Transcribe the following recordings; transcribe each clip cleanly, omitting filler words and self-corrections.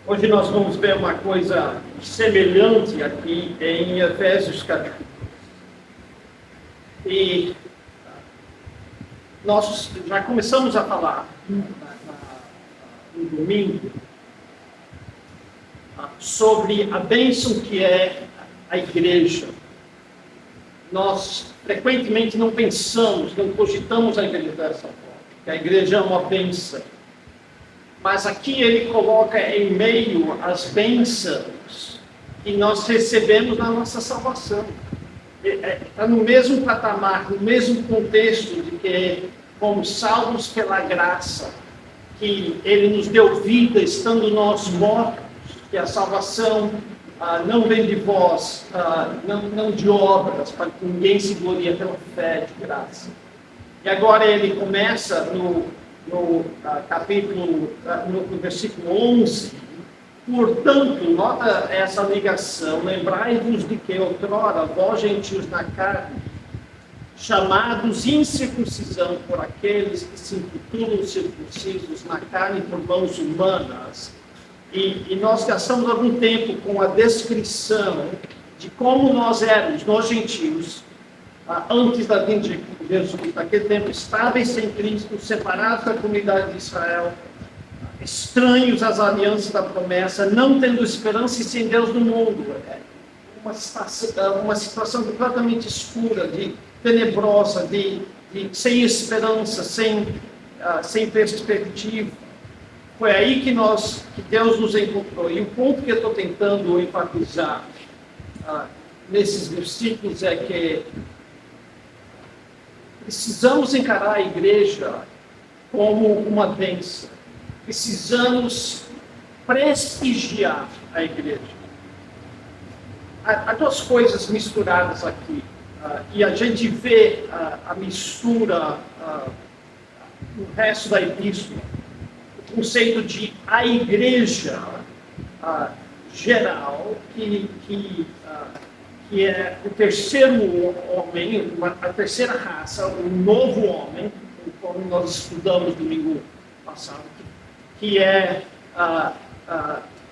Hoje nós vamos ver uma coisa semelhante aqui em Efésios capítulo. E nós já começamos a falar no domingo sobre a bênção que é a igreja. Nós frequentemente não pensamos, não cogitamos a igreja dessa forma, que a igreja é uma bênção. Mas aqui ele coloca em meio as bênçãos que nós recebemos na nossa salvação. Está no mesmo patamar, no mesmo contexto de que fomos salvos pela graça, que ele nos deu vida estando nós mortos, que a salvação não vem de vós, não de obras, para que ninguém se glorie pela fé de graça. E agora ele começa no capítulo, no versículo 11, portanto, nota essa ligação, lembrai-vos de que outrora, vós gentios na carne, chamados incircuncisão por aqueles que se intitulam circuncisos na carne por mãos humanas, e nós gastamos algum tempo com a descrição de como nós éramos, nós gentios, antes da vinda de Jesus, naquele tempo, estáveis sem Cristo, separados da comunidade de Israel, estranhos às alianças da promessa, não tendo esperança e sem Deus no mundo. Uma situação completamente escura, tenebrosa, sem esperança, sem perspectiva. Foi aí que Deus nos encontrou. E o ponto que eu estou tentando enfatizar nesses versículos é que precisamos encarar a igreja como uma bênção. Precisamos prestigiar a igreja. Há duas coisas misturadas aqui. E a gente vê a mistura no resto da epístola. O conceito de a igreja geral, que é o terceiro homem, a terceira raça, o novo homem, como nós estudamos domingo passado, que é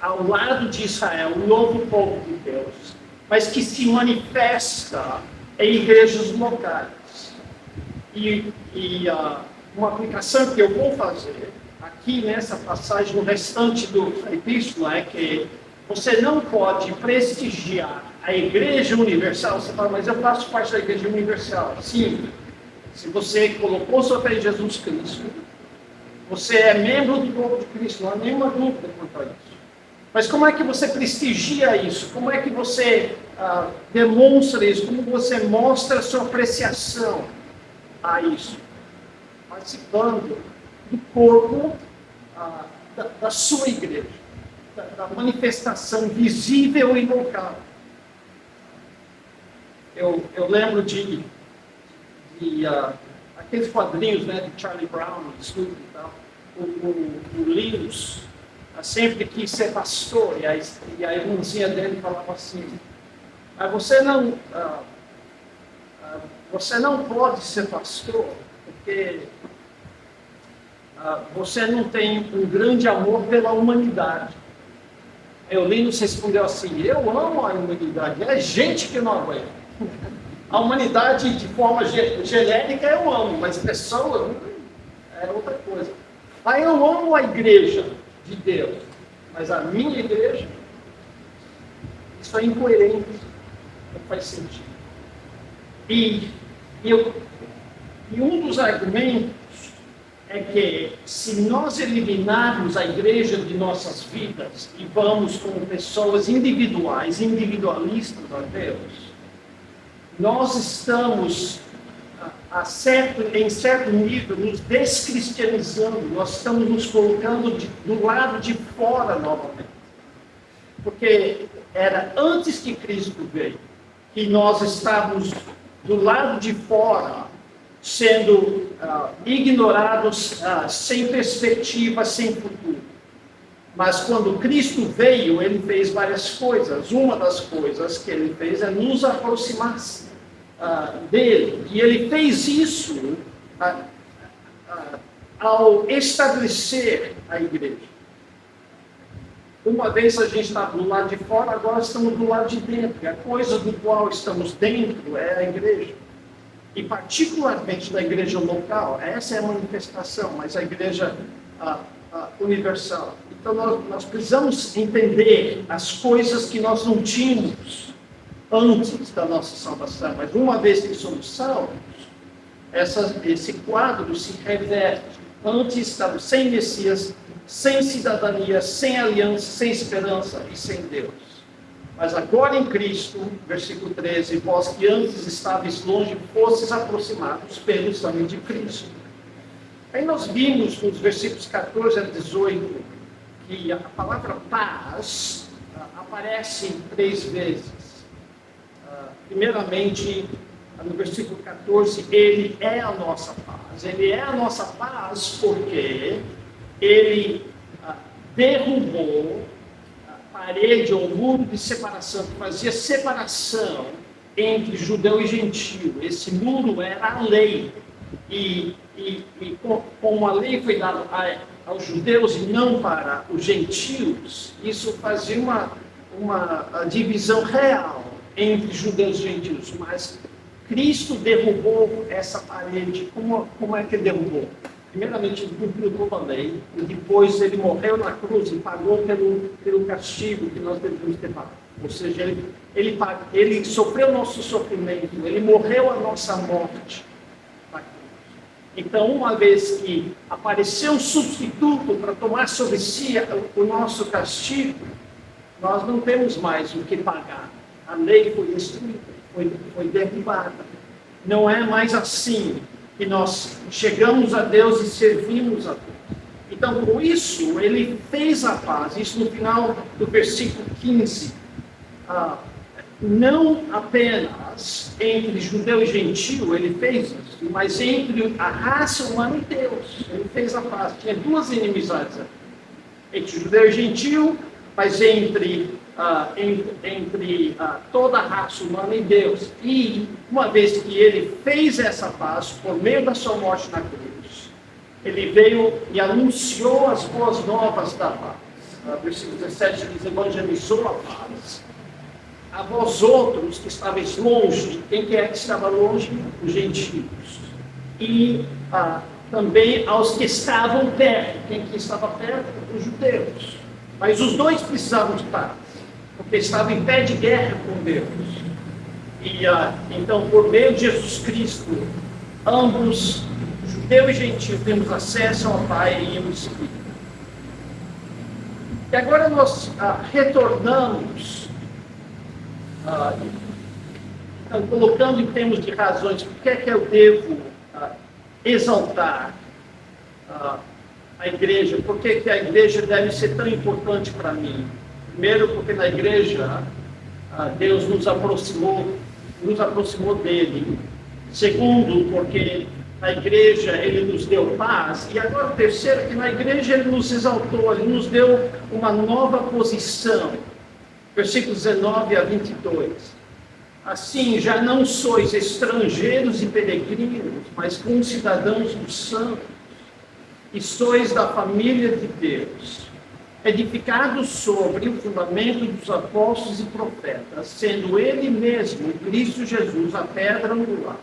ao lado de Israel, o novo povo de Deus, mas que se manifesta em igrejas locais. E uma aplicação que eu vou fazer aqui nessa passagem, no restante da epístola, é que você não pode prestigiar a Igreja Universal. Você fala, mas eu faço parte da Igreja Universal. Sim, se você colocou sua fé em Jesus Cristo, você é membro do corpo de Cristo, não há nenhuma dúvida quanto a isso. Mas como é que você prestigia isso? Como é que você demonstra isso? Como você mostra a sua apreciação a isso? Participando do corpo da sua igreja, da manifestação visível e local. Eu lembro de aqueles quadrinhos, né, de Charlie Brown, e tal. O Linus sempre quis ser pastor, e a irmãzinha dele falava assim: você não pode ser pastor, porque você não tem um grande amor pela humanidade. O Linus respondeu assim: eu amo a humanidade, é gente que não aguenta. A humanidade, de forma genérica, eu amo, mas pessoas é outra coisa. Eu amo a igreja de Deus, mas a minha igreja, isso é incoerente, não faz sentido. E um dos argumentos é que, se nós eliminarmos a igreja de nossas vidas e vamos como pessoas individuais, individualistas a Deus, nós estamos, em certo nível, nos descristianizando, nós estamos nos colocando do lado de fora novamente. Porque era antes que Cristo veio, que nós estávamos do lado de fora, sendo ignorados, sem perspectiva, sem futuro. Mas quando Cristo veio, ele fez várias coisas. Uma das coisas que ele fez é nos aproximar dele. E ele fez isso ao estabelecer a igreja. uma vez a gente estava do lado de fora, agora estamos do lado de dentro. E a coisa do qual estamos dentro é a igreja. E particularmente da igreja local, essa é a manifestação, mas a igreja universal. Então nós precisamos entender as coisas que nós não tínhamos antes da nossa salvação. Mas uma vez que somos salvos, esse quadro se reverte. Antes estávamos sem Messias, sem cidadania, sem aliança, sem esperança e sem Deus. Mas agora em Cristo, versículo 13, vós que antes estáveis longe, fostes aproximados pelo sangue de Cristo. Aí nós vimos nos versículos 14 a 18 que a palavra paz aparece 3 vezes. Primeiramente, no versículo 14, ele é a nossa paz. Ele é a nossa paz porque ele derrubou a parede ou muro de separação, que fazia separação entre judeu e gentio. Esse muro era a lei. E como a lei foi dada aos judeus e não para os gentios, isso fazia uma divisão real entre judeus e gentios. Mas Cristo derrubou essa parede. Como é que ele derrubou? Primeiramente, ele cumpriu toda a lei, e depois ele morreu na cruz e pagou pelo castigo que nós devemos ter pago. Ou seja, ele sofreu o nosso sofrimento, ele morreu a nossa morte. Então, uma vez que apareceu um substituto para tomar sobre si o nosso castigo, nós não temos mais o que pagar. A lei foi destruída, foi derrubada. Não é mais assim que nós chegamos a Deus e servimos a Deus. Então, com isso, ele fez a paz. Isso no final do versículo 15. Não apenas entre judeu e gentio ele fez isso, mas entre a raça humana e Deus. Ele fez a paz. Tinha 2 inimizades entre judeu e gentio, mas entre toda a raça humana e Deus. E uma vez que ele fez essa paz por meio da sua morte na cruz, ele veio e anunciou as boas novas da paz. Versículo 17 diz: evangelizou a paz a vós outros que estáveis longe. Quem que é que estava longe? Os gentios. E também aos que estavam perto. Quem que estava perto? Os judeus. Mas os dois precisavam de paz, porque estavam em pé de guerra com Deus. E então, por meio de Jesus Cristo, ambos, judeu e gentio, temos acesso ao Pai e ao Espírito. E agora nós retornamos, então, colocando em termos de razões, por que é que eu devo exaltar a igreja? Por que que a igreja deve ser tão importante para mim? Primeiro, porque na igreja Deus nos aproximou dele. Segundo, porque na igreja ele nos deu paz. E agora o terceiro, que na igreja ele nos exaltou, ele nos deu uma nova posição. Versículos 19 a 22. Assim, já não sois estrangeiros e peregrinos, mas concidadãos dos santos, e sois da família de Deus, edificados sobre o fundamento dos apóstolos e profetas, sendo ele mesmo, Cristo Jesus, a pedra angular,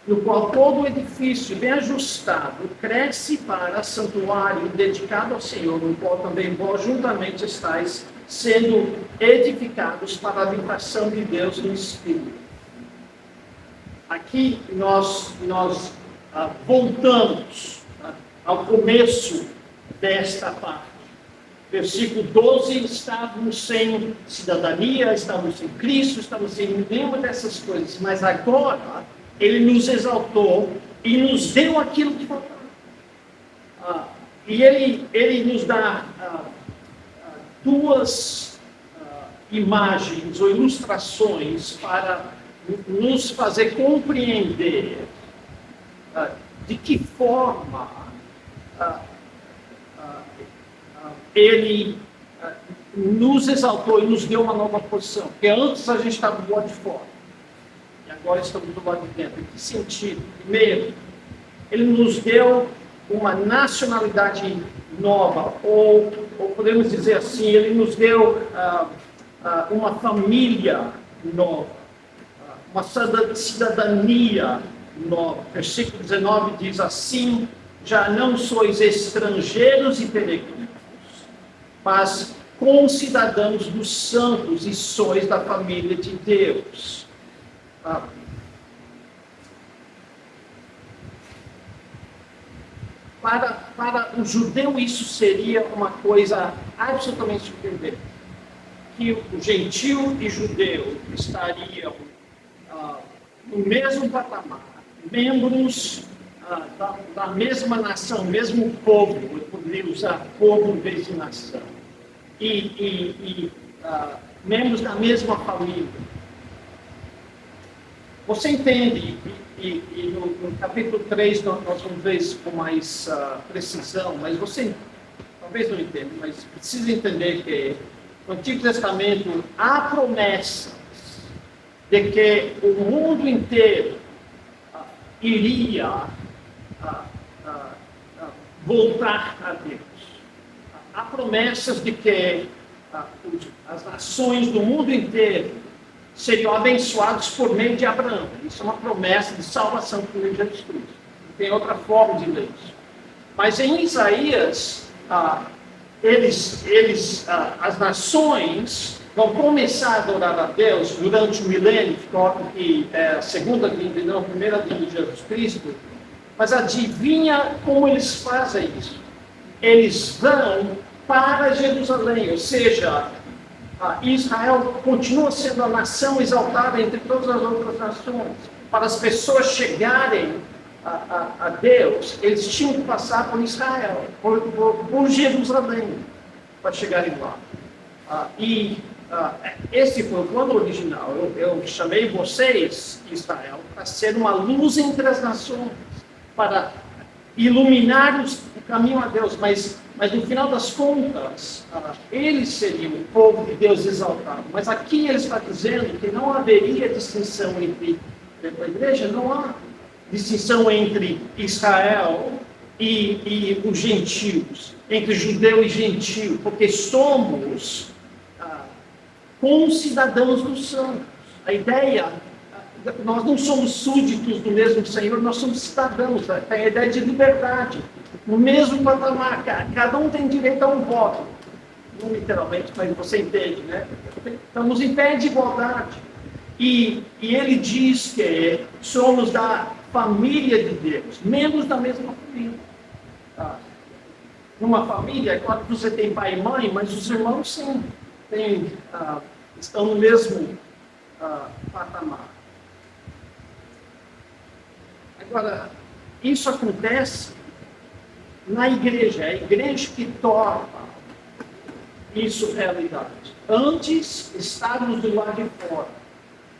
no qual todo o edifício bem ajustado cresce para santuário dedicado ao Senhor, no qual também vós juntamente estáis sendo edificados para a habitação de Deus no Espírito. Aqui nós voltamos ao começo desta parte. Versículo 12, estávamos sem cidadania, estávamos sem Cristo, estávamos sem nenhuma dessas coisas, mas agora ele nos exaltou e nos deu aquilo que faltava. E ele nos dá 2 imagens ou ilustrações para nos fazer compreender de que forma ele nos exaltou e nos deu uma nova posição. Porque antes a gente estava do lado de fora e agora estamos do lado de dentro. Em que sentido? Primeiro, ele nos deu uma nacionalidade nova, ou podemos dizer assim, ele nos deu uma família nova, uma cidadania nova. Versículo 19 diz assim: já não sois estrangeiros e peregrinos, mas concidadãos dos santos e sois da família de Deus. Para o judeu isso seria uma coisa absolutamente surpreendente, que o gentio e judeu estariam no mesmo patamar, membros da mesma nação, mesmo povo. Eu poderia usar povo em vez de nação, e membros da mesma família. Você entende, e no capítulo 3 nós vamos ver isso com mais precisão, mas você talvez não entenda, mas precisa entender que no Antigo Testamento há promessas de que o mundo inteiro iria voltar a Deus. Há promessas de que as nações do mundo inteiro seriam abençoados por meio de Abraão. Isso é uma promessa de salvação por meio de Jesus Cristo. Não tem outra forma de ler isso. Mas em Isaías, as nações vão começar a adorar a Deus durante o milênio, que é a segunda vinda e não a primeira vinda de Jesus Cristo. Mas adivinha como eles fazem isso? Eles vão para Jerusalém, ou seja, Israel continua sendo a nação exaltada entre todas as outras nações. Para as pessoas chegarem a Deus, eles tinham que passar por Israel, por Jerusalém, para chegarem lá. Esse foi o plano original. Eu chamei vocês, Israel, para ser uma luz entre as nações, para iluminar o caminho a Deus, mas no final das contas, eles seriam o povo de Deus exaltado. Mas aqui ele está dizendo que não haveria distinção entre a igreja, não há distinção entre Israel e os gentios, entre judeu e gentio, porque somos concidadãos dos santos. A ideia, nós não somos súditos do mesmo Senhor, nós somos cidadãos. Tem a ideia de liberdade. No mesmo patamar, cada um tem direito a um voto. Não literalmente, mas você entende, né? Estamos em pé de igualdade. E ele diz que somos da família de Deus, membros da mesma família. Numa família, é claro que você tem pai e mãe, mas os irmãos sim, estão no mesmo patamar. Agora, isso acontece na igreja, é a igreja que torna isso realidade. Antes, estávamos do lado de fora,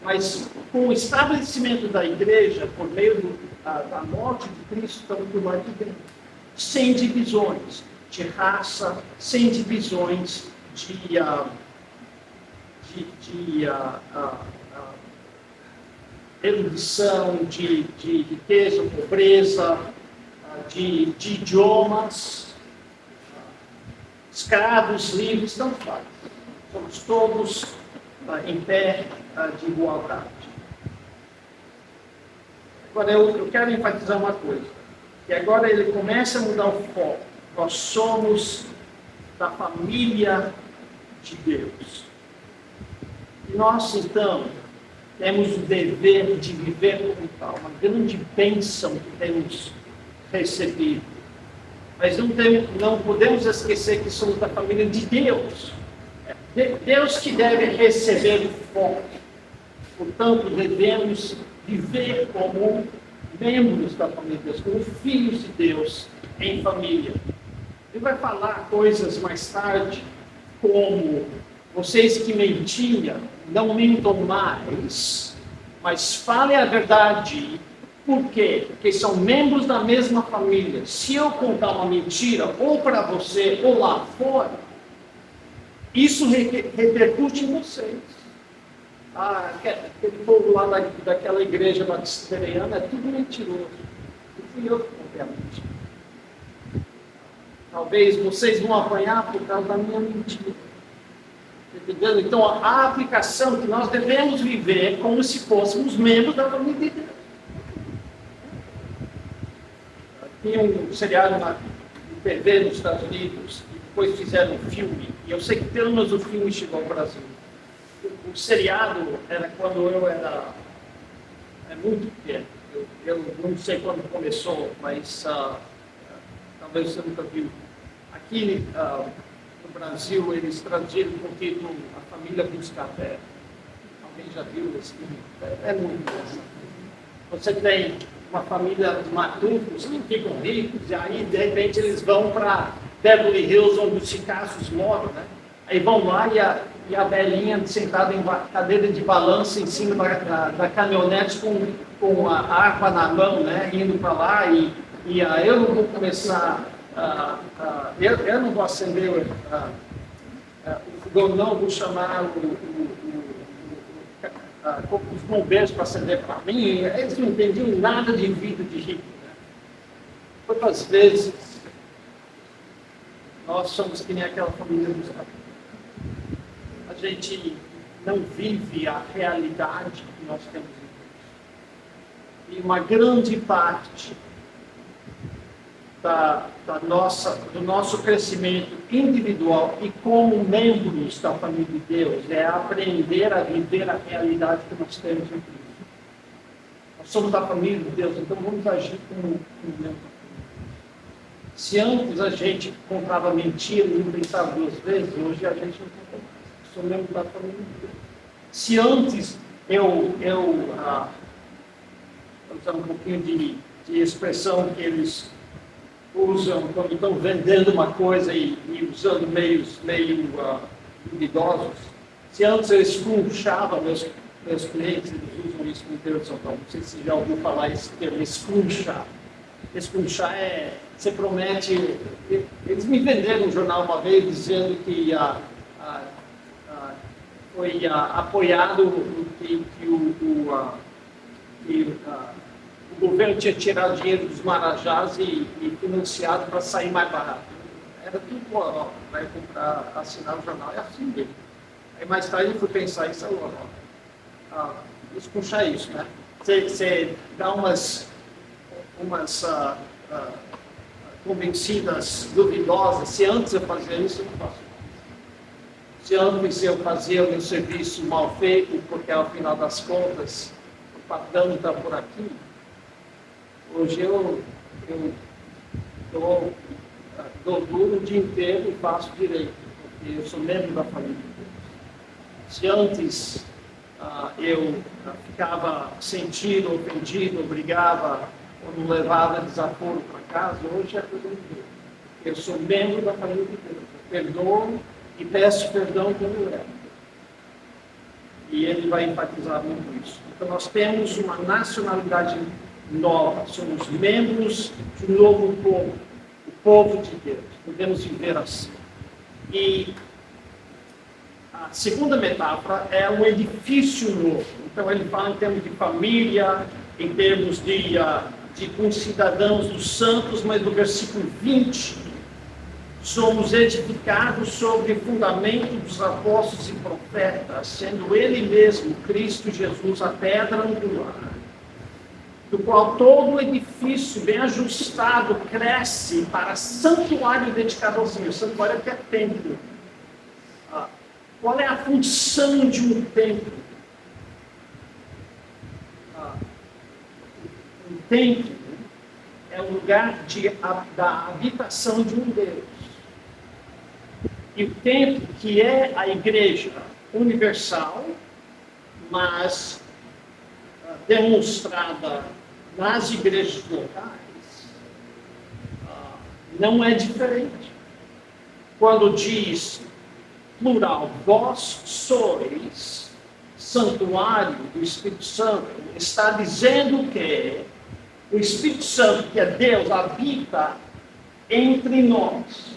mas com o estabelecimento da igreja, por meio da morte de Cristo, estamos do lado de dentro, sem divisões de raça, sem divisões de erudição, de riqueza, pobreza, de idiomas, escravos, livres, tanto faz. Somos todos em pé de igualdade. Agora, eu quero enfatizar uma coisa, que agora ele começa a mudar o foco. Nós somos da família de Deus. E nós, então, temos o dever de viver como tal, uma grande bênção que temos recebido. Mas não podemos esquecer que somos da família de Deus. Deus que deve receber o foco. Portanto, devemos viver como membros da família de Deus, como filhos de Deus em família. Ele vai falar coisas mais tarde, como vocês que mentiam, não mentam mais, mas falem a verdade. Por quê? Porque são membros da mesma família. Se eu contar uma mentira, ou para você, ou lá fora, isso repercute em vocês. Aquele povo lá daquela igreja batista-bereana é tudo mentiroso. Não fui eu que contei a mentira. Talvez vocês vão apanhar por causa da minha mentira. Entendeu? Então, a aplicação que nós devemos viver é como se fôssemos membros da família de Deus. Tinha um seriado de TV nos Estados Unidos, e depois fizeram um filme, e eu sei que pelo menos o filme chegou ao Brasil. O seriado era quando eu era muito pequeno. Eu não sei quando começou, mas talvez você nunca viu. Aqui no Brasil, eles traduziram com o título A Família Busca a Terra. Alguém já viu esse filme? É muito interessante. Você tem uma família de matutos que ficam ricos, e aí, de repente, eles vão para Beverly Hills, onde os ricaços moram, né? Aí vão lá e a velhinha sentada em cadeira de balanço em cima da caminhonete com a arma na mão, né? Indo para lá eu não vou começar, eu não vou acender o fogão, não, vou chamar os bombeiros para acender para mim. Eles não entendiam nada de vida de rico. Né? Quantas vezes nós somos que nem aquela família dos caras? A gente não vive a realidade que nós temos em Deus. E uma grande parte do nosso crescimento individual e como membros da família de Deus é aprender a viver a realidade que nós temos em Cristo. Nós somos da família de Deus, então vamos agir como membros. Se antes a gente contava mentira e não pensava duas vezes, hoje a gente não conta mais. Sou membro da família de Deus. Se antes eu usar um pouquinho de expressão que eles usam quando estão vendendo uma coisa e usando meios meio duvidosos. Se antes eu escunchava meus clientes, eles usam isso no interior de São Paulo. Não sei se você já ouviu falar esse termo, escunchar. Escunchar você promete. Eles me venderam um jornal uma vez dizendo que foi apoiado que o governo tinha tirado dinheiro dos marajás e financiado para sair mais barato. Era tudo vai comprar, assinar o jornal, é assim mesmo. Aí mais tarde eu fui pensar isso agora. Escunchar isso, né? Você dá umas convencidas duvidosas. Se antes eu fazia isso, eu não faço mais. Se antes eu fazia o meu serviço mal feito, porque ao final das contas o patrão está por aqui, hoje eu dou duro o dia inteiro e faço direito, porque eu sou membro da família de Deus. Se antes eu ficava sentido, ofendido, brigava, ou não levava desaforo para casa, hoje é tudo de Deus. Eu sou membro da família de Deus. Eu perdoo e peço perdão quando eu erro. E ele vai enfatizar muito isso. Então nós temos uma nacionalidade nova, somos membros de um novo povo, o povo de Deus. Podemos viver assim. E a segunda metáfora é um edifício novo. Então ele fala em termos de família, em termos de concidadãos dos santos, mas no versículo 20, somos edificados sobre o fundamento dos apóstolos e profetas, sendo ele mesmo, Cristo Jesus, a pedra angular, do qual todo o edifício bem ajustado cresce para santuário dedicado ao Senhor. Santuário é templo. Qual é a função de um templo? Um templo é o lugar da habitação de um Deus. E o templo, que é a igreja universal, mas demonstrada nas igrejas locais, não é diferente. Quando diz plural, vós sois santuário do Espírito Santo, está dizendo que o Espírito Santo, que é Deus, habita entre nós.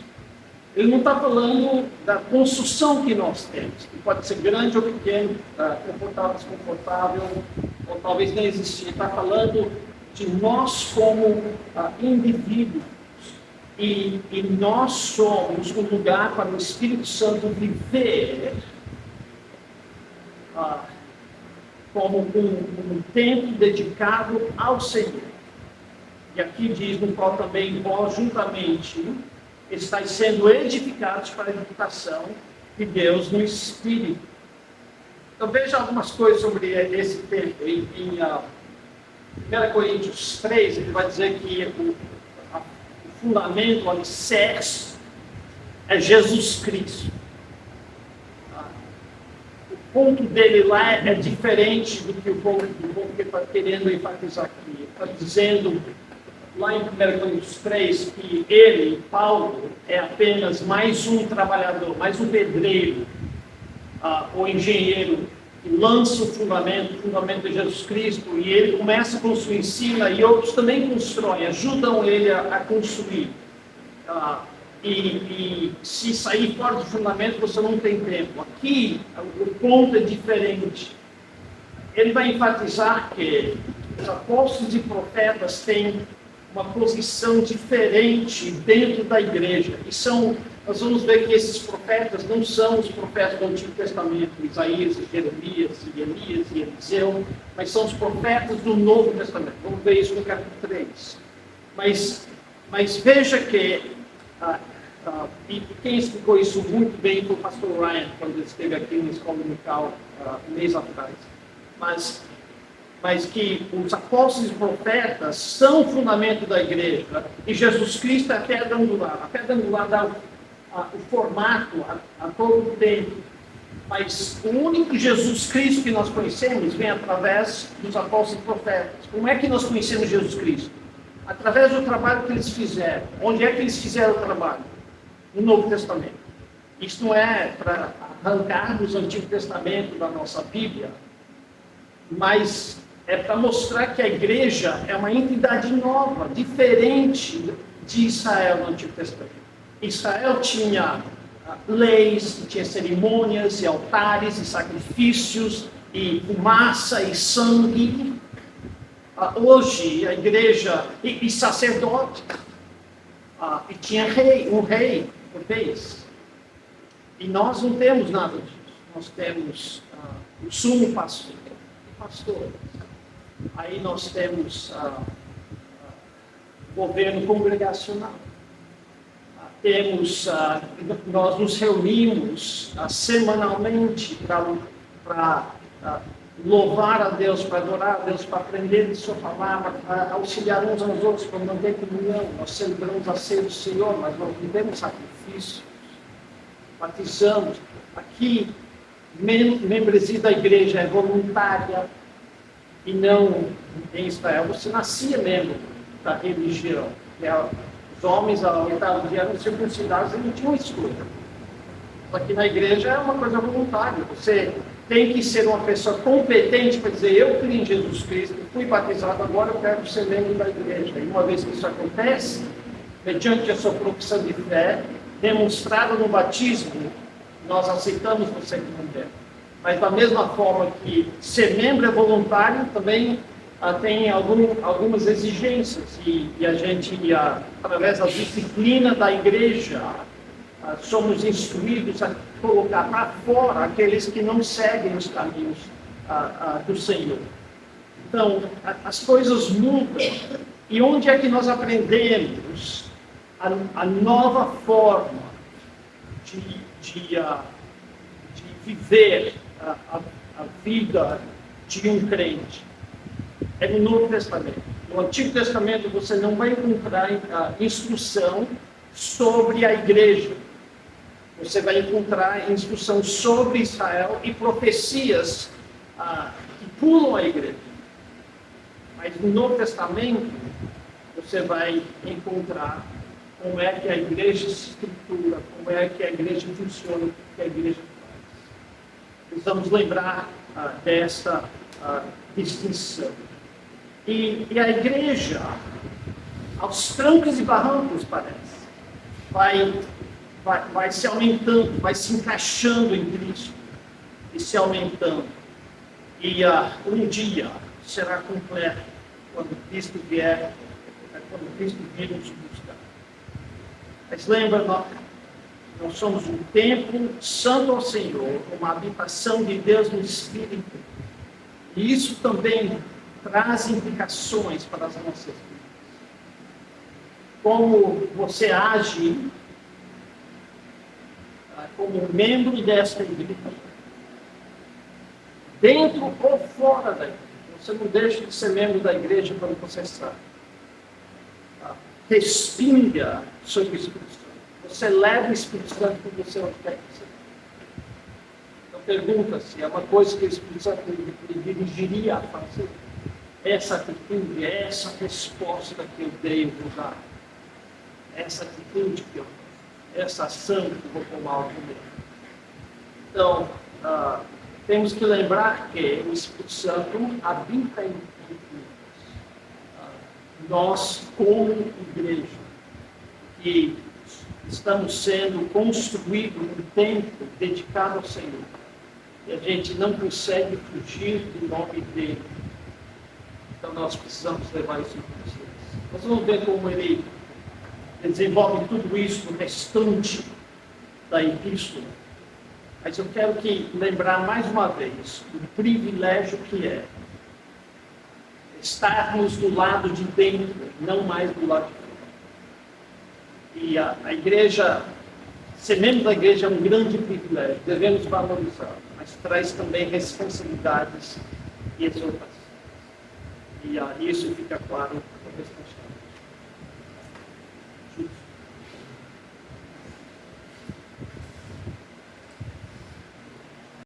Ele não está falando da construção que nós temos, que pode ser grande ou pequena, confortável, desconfortável, ou talvez nem existir. Ele está falando de nós como indivíduos. E nós somos um lugar para o Espírito Santo viver como um tempo dedicado ao Senhor. E aqui diz, no qual também vós juntamente estáis sendo edificados para a edificação de Deus no Espírito. Então veja algumas coisas sobre esse tempo. Em 1 Coríntios 3, ele vai dizer que o fundamento, o alicerce, é Jesus Cristo. O ponto dele lá é diferente do que o ponto que está querendo enfatizar aqui. Ele está dizendo lá em 1 Coríntios 3 que ele, Paulo, é apenas mais um trabalhador, mais um pedreiro, ou engenheiro, que lança o fundamento de Jesus Cristo, e ele começa a construir em cima, e outros também constroem, ajudam ele a construir. E se sair fora do fundamento, você não tem tempo. Aqui, o ponto é diferente. Ele vai enfatizar que os apóstolos e profetas têm uma posição diferente dentro da igreja. Nós vamos ver que esses profetas não são os profetas do Antigo Testamento, Isaías, Jeremias, Elias e Eliseu, mas são os profetas do Novo Testamento. Vamos ver isso no capítulo 3. Mas veja que, e quem explicou isso muito bem foi o pastor Ryan, quando ele esteve aqui na escola dominical um mês atrás. Mas que os apóstolos e profetas são o fundamento da igreja, e Jesus Cristo é a pedra angular. A pedra angular dá o formato a todo o tempo. Mas o único Jesus Cristo que nós conhecemos vem através dos apóstolos e profetas. Como é que nós conhecemos Jesus Cristo? Através do trabalho que eles fizeram. Onde é que eles fizeram o trabalho? No Novo Testamento. Isso não é para arrancarmos o Antigo Testamento da nossa Bíblia, mas é para mostrar que a igreja é uma entidade nova, diferente de Israel no Antigo Testamento. Israel tinha leis, tinha cerimônias e altares e sacrifícios e fumaça e sangue. Hoje a igreja e sacerdote, e tinha um rei por vez. E nós não temos nada disso. Nós temos o sumo pastor. Aí nós temos governo congregacional. Nós nos reunimos semanalmente para louvar a Deus, para adorar a Deus, para aprender de sua palavra, para auxiliar uns aos outros, para manter comunhão. Nós celebramos a ceia do Senhor, mas nós vivemos sacrifício, batizamos. Aqui, membresia da igreja é voluntária, e não em Israel. Você nascia membro da religião. Os homens, ao oitavo dia, eram circuncidados e não tinham escolha. Aqui na igreja é uma coisa voluntária. Você tem que ser uma pessoa competente para dizer: eu creio em Jesus Cristo, fui batizado, agora eu quero ser membro da igreja. E uma vez que isso acontece, mediante a sua profissão de fé, demonstrada no batismo, nós aceitamos você como membro. Mas da mesma forma que ser membro é voluntário, também tem algumas exigências. E a gente, através da disciplina da igreja, somos instruídos a colocar para fora aqueles que não seguem os caminhos do Senhor. Então, as coisas mudam. E onde é que nós aprendemos a nova forma de viver a vida de um crente? É no Novo Testamento. No Antigo Testamento você não vai encontrar instrução sobre a igreja. Você vai encontrar instrução sobre Israel e profecias que pulam a igreja. Mas no Novo Testamento você vai encontrar como é que a igreja se estrutura, como é que a igreja funciona, o que a igreja faz. Precisamos lembrar desta distinção. E a igreja, aos trancos e barrancos, parece, vai se aumentando, vai se encaixando em Cristo e se aumentando. E um dia será completo quando Cristo vier nos buscar. Mas lembra, nós somos um templo santo ao Senhor, uma habitação de Deus no Espírito. E isso também traz implicações para as nossas vidas. Como você age como membro desta igreja, dentro ou fora da igreja. Você não deixa de ser membro da igreja quando você sai. Respinga sobre o Espírito Santo. Você leva o Espírito Santo com você onde quer que você vá. Então pergunta-se, é uma coisa que o Espírito Santo lhe dirigiria a fazer? Essa atitude, essa resposta que eu devo dar. Essa atitude que eu essa ação que eu vou tomar comigo. Então, temos que lembrar que o Espírito Santo habita em nós, como igreja, e estamos sendo construídos um templo dedicado ao Senhor. E a gente não consegue fugir do nome dele. Então, nós precisamos levar isso em consideração. Nós vamos ver como ele desenvolve tudo isso no restante da epístola. Mas eu quero lembrar mais uma vez do privilégio que é estarmos do lado de dentro, não mais do lado de fora. E a igreja, ser membro da igreja é um grande privilégio, devemos valorizar, mas traz também responsabilidades e exortações. E isso fica claro no restante.